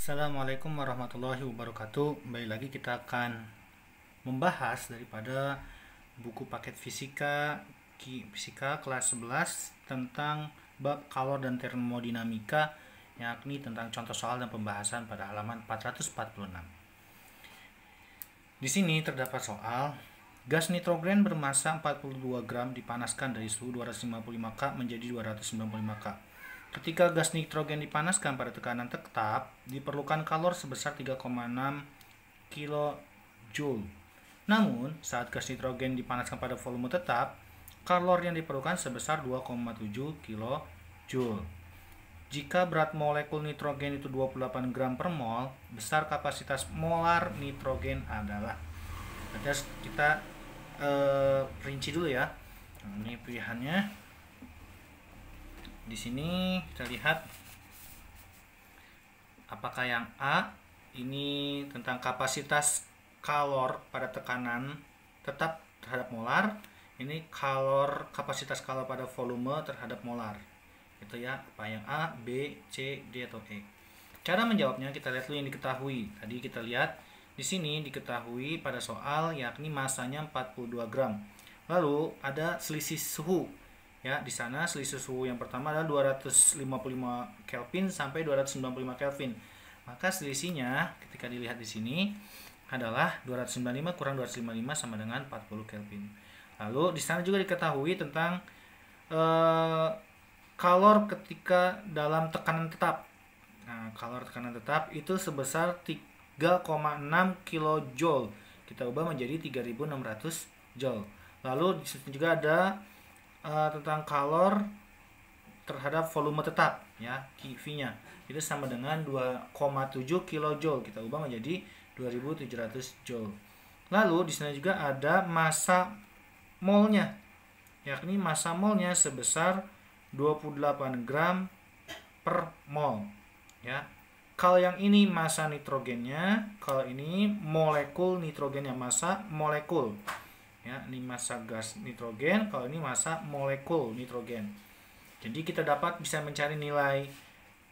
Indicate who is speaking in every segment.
Speaker 1: Assalamualaikum warahmatullahi wabarakatuh. Kembali lagi kita akan membahas daripada buku paket fisika kelas 11 tentang bab kalor dan termodinamika, yakni tentang contoh soal dan pembahasan pada halaman 446. Di sini terdapat soal gas nitrogen bermasa 42 gram dipanaskan dari suhu 255 K menjadi 295 K. Ketika gas nitrogen dipanaskan pada tekanan tetap, diperlukan kalor sebesar 3,6 kJ. Namun, saat gas nitrogen dipanaskan pada volume tetap, kalor yang diperlukan sebesar 2,7 kJ. Jika berat molekul nitrogen itu 28 gram per mol, besar kapasitas molar nitrogen adalah. Kita rinci dulu ya. Ini pilihannya. Di sini kita lihat apakah yang A ini tentang kapasitas kalor pada tekanan tetap terhadap molar, ini kapasitas kalor pada volume terhadap molar. Itu ya, apa yang A, B, C, D atau E. Cara menjawabnya kita lihat dulu yang diketahui. Tadi kita lihat di sini diketahui pada soal yakni masanya 42 gram. Lalu ada selisih suhu. Ya, di sana selisih suhu yang pertama adalah 255 Kelvin sampai 295 Kelvin. Maka selisihnya ketika dilihat di sini adalah 295 kurang 255 sama dengan 40 Kelvin. Lalu di sana juga diketahui tentang kalor ketika dalam tekanan tetap. Nah, kalor tekanan tetap itu sebesar 3,6 kJ. Kita ubah menjadi 3600 Joule. Lalu di situ juga ada tentang kalor terhadap volume tetap, ya, QV-nya itu sama dengan 2,7 kJ. Kita ubah menjadi 2700 Joule. Lalu di sana juga ada massa molnya, yakni massa molnya sebesar 28 gram per mol, ya. Kalau yang ini massa nitrogennya, kalau ini molekul nitrogennya, massa molekul. Ya, ini massa gas nitrogen, kalau ini massa molekul nitrogen. Jadi kita dapat bisa mencari nilai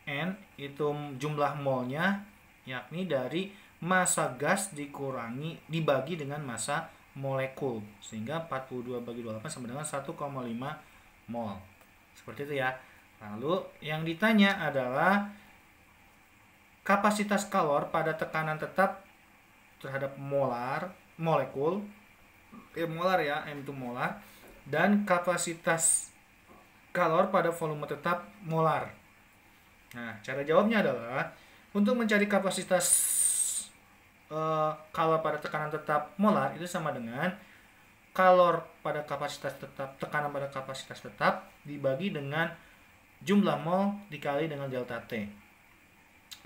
Speaker 1: N itu jumlah molnya, yakni dari massa gas dibagi dengan massa molekul, sehingga 42 bagi 28 sama dengan 1,5 mol. Seperti itu ya. Lalu yang ditanya adalah kapasitas kalor pada tekanan tetap terhadap molekul. Molar ya, M itu molar, dan kapasitas kalor pada volume tetap molar. Nah, cara jawabnya adalah untuk mencari kapasitas kalor pada tekanan tetap molar itu sama dengan kalor pada kapasitas tetap, tekanan pada kapasitas tetap dibagi dengan jumlah mol dikali dengan delta T.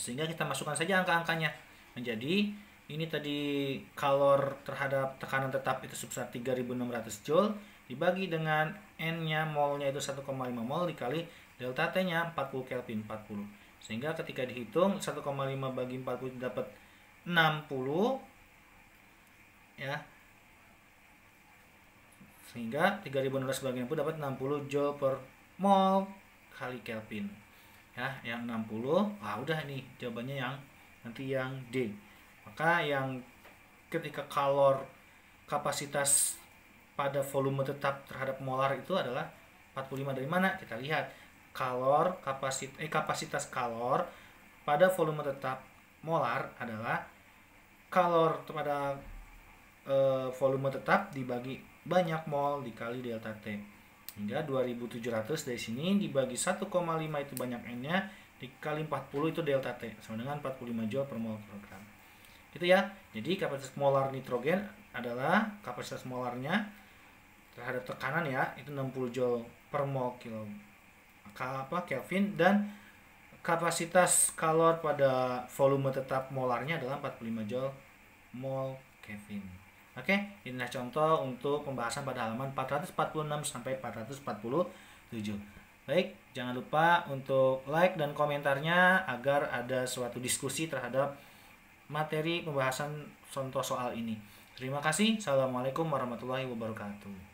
Speaker 1: Sehingga kita masukkan saja angka-angkanya menjadi ini tadi kalor terhadap tekanan tetap itu sebesar 3600 Joule dibagi dengan N-nya molnya itu 1,5 mol dikali delta T-nya 40 Kelvin 40. Sehingga ketika dihitung 1,5 bagi 40 dapat 60 ya. Sehingga 3600 bagi 60 dapat 60 Joule per mol kali Kelvin. Ya, yang 60. Ah, udah nih jawabannya yang nanti yang D. Maka yang ketika kalor kapasitas pada volume tetap terhadap molar itu adalah 45. Dari mana? Kita lihat kalor kapasitas kalor pada volume tetap molar adalah kalor pada volume tetap dibagi banyak mol dikali delta T. Hingga 2700 dari sini dibagi 1,5 itu banyak N-nya dikali 40 itu delta T sama dengan 45 Joule per mol kilogram. Gitu ya. Jadi kapasitas molar nitrogen adalah kapasitas molarnya terhadap tekanan ya, itu 60 Joule per mol Kelvin, dan kapasitas kalor pada volume tetap molarnya adalah 45 Joule mol Kelvin. Oke, inilah contoh untuk pembahasan pada halaman 446 sampai 447. Baik, jangan lupa untuk like dan komentarnya agar ada suatu diskusi terhadap materi pembahasan contoh soal ini. Terima kasih. Assalamualaikum warahmatullahi wabarakatuh.